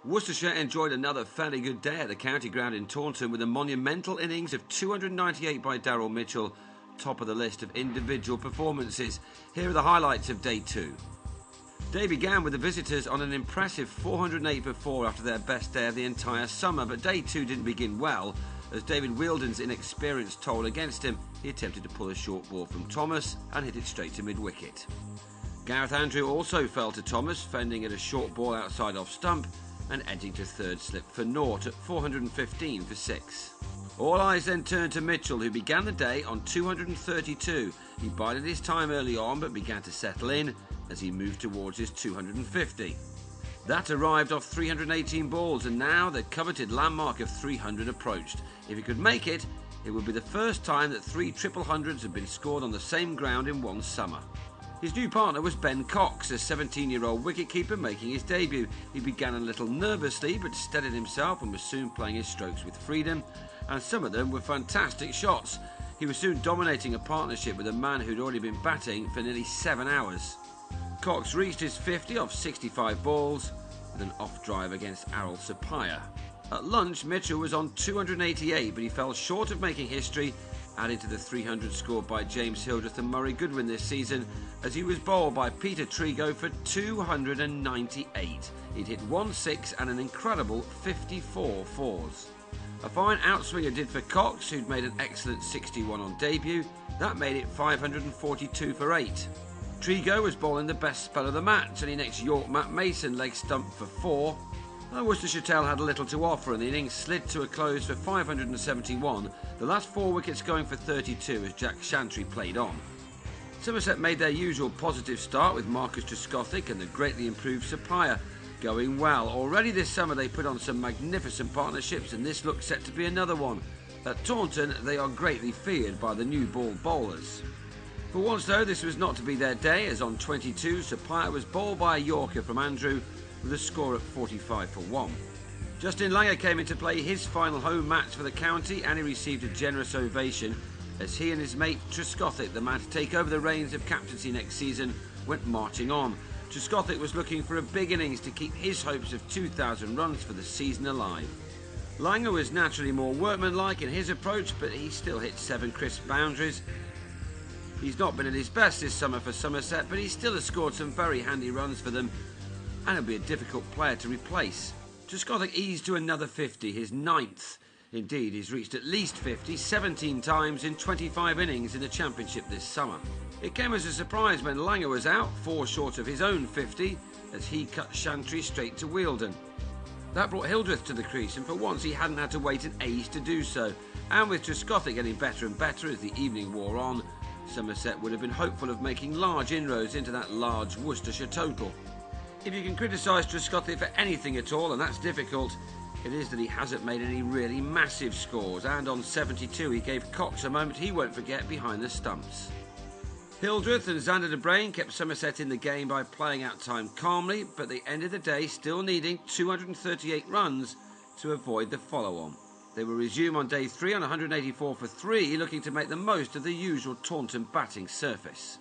Worcestershire enjoyed another fairly good day at the county ground in Taunton with a monumental innings of 298 by Daryl Mitchell, top of the list of individual performances. Here are the highlights of Day 2. Day began with the visitors on an impressive 408 for 4 after their best day of the entire summer, but Day 2 didn't begin well as David Wheeldon's inexperience told against him. He attempted to pull a short ball from Thomas and hit it straight to mid-wicket. Gareth Andrew also fell to Thomas, fending at a short ball outside off stump and edging to third slip for naught at 415 for 6. All eyes then turned to Mitchell, who began the day on 232. He bided his time early on but began to settle in as he moved towards his 250. That arrived off 318 balls, and now the coveted landmark of 300 approached. If he could make it, it would be the first time that 3 triple hundreds had been scored on the same ground in one summer. His new partner was Ben Cox, a 17-year-old wicketkeeper making his debut. He began a little nervously but steadied himself and was soon playing his strokes with freedom, and some of them were fantastic shots. He was soon dominating a partnership with a man who'd already been batting for nearly 7 hours. Cox reached his 50 off 65 balls with an off drive against Arul Sapaya. At lunch, Mitchell was on 288, but he fell short of making history, adding to the 300 scored by James Hildreth and Murray Goodwin this season, as he was bowled by Peter Trigo for 298. He'd hit 1 6 and an incredible 54 fours. A fine outswinger did for Cox, who'd made an excellent 61 on debut. That made it 542 for 8. Trigo was bowling the best spell of the match, and he next York Matt Mason leg stumped for 4. Worcestershire tail had little to offer, and the innings slid to a close for 571, the last 4 wickets going for 32 as Jack Chantry played on. Somerset made their usual positive start with Marcus Trescothick and the greatly improved Sapaya going well. Already this summer they put on some magnificent partnerships, and this looks set to be another one. At Taunton they are greatly feared by the new ball bowlers. For once though, this was not to be their day, as on 22 Sapaya was bowled by a Yorker from Andrew with a score at 45 for 1. Justin Langer came into play his final home match for the county, and he received a generous ovation as he and his mate Trescothick, the man to take over the reins of captaincy next season, went marching on. Trescothick was looking for a big innings to keep his hopes of 2,000 runs for the season alive. Langer was naturally more workmanlike in his approach, but he still hit 7 crisp boundaries. He's not been at his best this summer for Somerset, but he still has scored some very handy runs for them, and he'll be a difficult player to replace. Trescothick eased to another 50, his 9th. Indeed, he's reached at least 50 17 times in 25 innings in the Championship this summer. It came as a surprise when Langer was out, 4 short of his own 50, as he cut Chantry straight to Wheeldon. That brought Hildreth to the crease, and for once he hadn't had to wait an age to do so. And with Trescothick getting better and better as the evening wore on, Somerset would have been hopeful of making large inroads into that large Worcestershire total. If you can criticise Trescothick for anything at all, and that's difficult, it is that he hasn't made any really massive scores, and on 72 he gave Cox a moment he won't forget behind the stumps. Hildreth and Xander de Brain kept Somerset in the game by playing out time calmly, but they ended the day still needing 238 runs to avoid the follow-on. They will resume on day 3 on 184 for 3, looking to make the most of the usual Taunton batting surface.